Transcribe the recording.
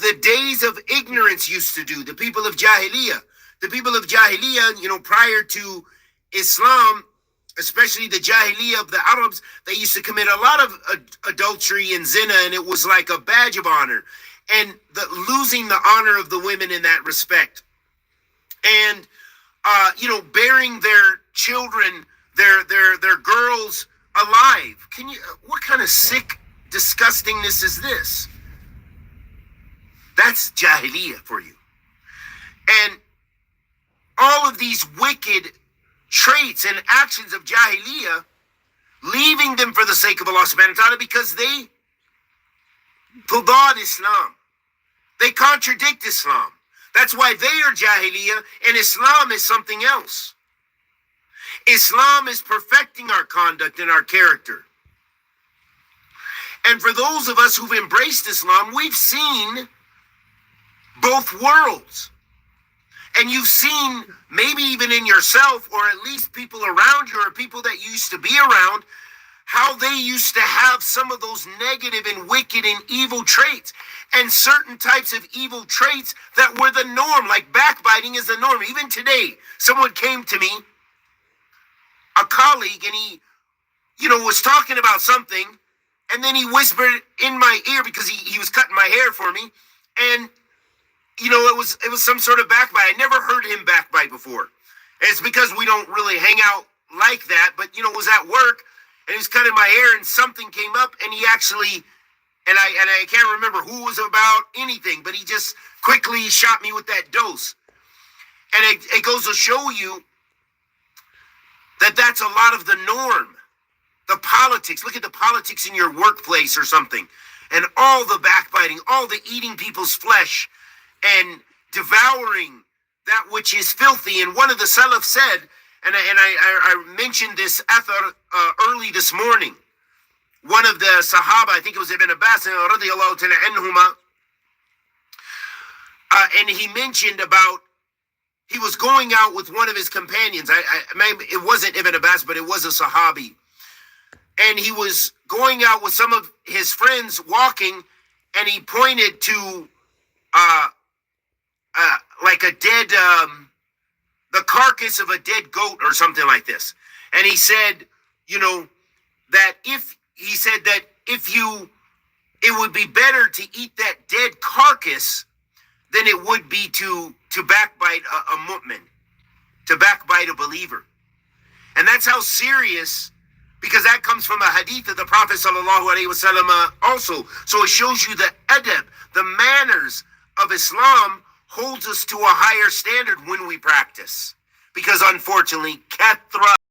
the days of ignorance used to do, the people of Jahiliyyah. The people of Jahiliyyah, prior to Islam, especially the Jahiliyyah of the Arabs, they used to commit a lot of adultery and zina, and it was like a badge of honor. And losing the honor of the women in that respect. And, burying their children, their girls alive. What kind of sick disgustingness is this? That's Jahiliyyah for you. And all of these wicked traits and actions of Jahiliyyah, leaving them for the sake of Allah subhanahu wa ta'ala, because they pudad Islam. They contradict Islam. That's why they are Jahiliyyah and Islam is something else. Islam is perfecting our conduct and our character. And for those of us who've embraced Islam, we've seen both worlds. And you've seen, maybe even in yourself, or at least people around you, or people that you used to be around, how they used to have some of those negative and wicked and evil traits, and certain types of evil traits that were the norm, like backbiting is the norm. Even today, someone came to me, a colleague, and he, was talking about something, and then he whispered in my ear, because he was cutting my hair for me, and, it was some sort of backbite. I never heard him backbite before. And it's because we don't really hang out like that, but, it was at work, and he was cutting my hair, and something came up, and he actually, and I can't remember who it was about, anything, but he just quickly shot me with that dose. And it goes to show you that that's a lot of the norm. The politics, look at the politics in your workplace or something, and all the backbiting, all the eating people's flesh, and devouring that which is filthy. And one of the Salaf said, and I mentioned this athar early this morning. One of the Sahaba, I think it was Ibn Abbas, radiallahu ta'ala anhuma, and he mentioned about, he was going out with one of his companions. It wasn't Ibn Abbas, but it was a Sahabi. And he was going out with some of his friends walking, and he pointed to like a dead, the carcass of a dead goat or something like this. And he said, that it would be better to eat that dead carcass than it would be to backbite a mu'min, to backbite a believer. And that's how serious, because that comes from a hadith of the Prophet sallallahu alaihi wasallam also. So it shows you the adab, the manners of Islam holds us to a higher standard when we practice. Because unfortunately, kathra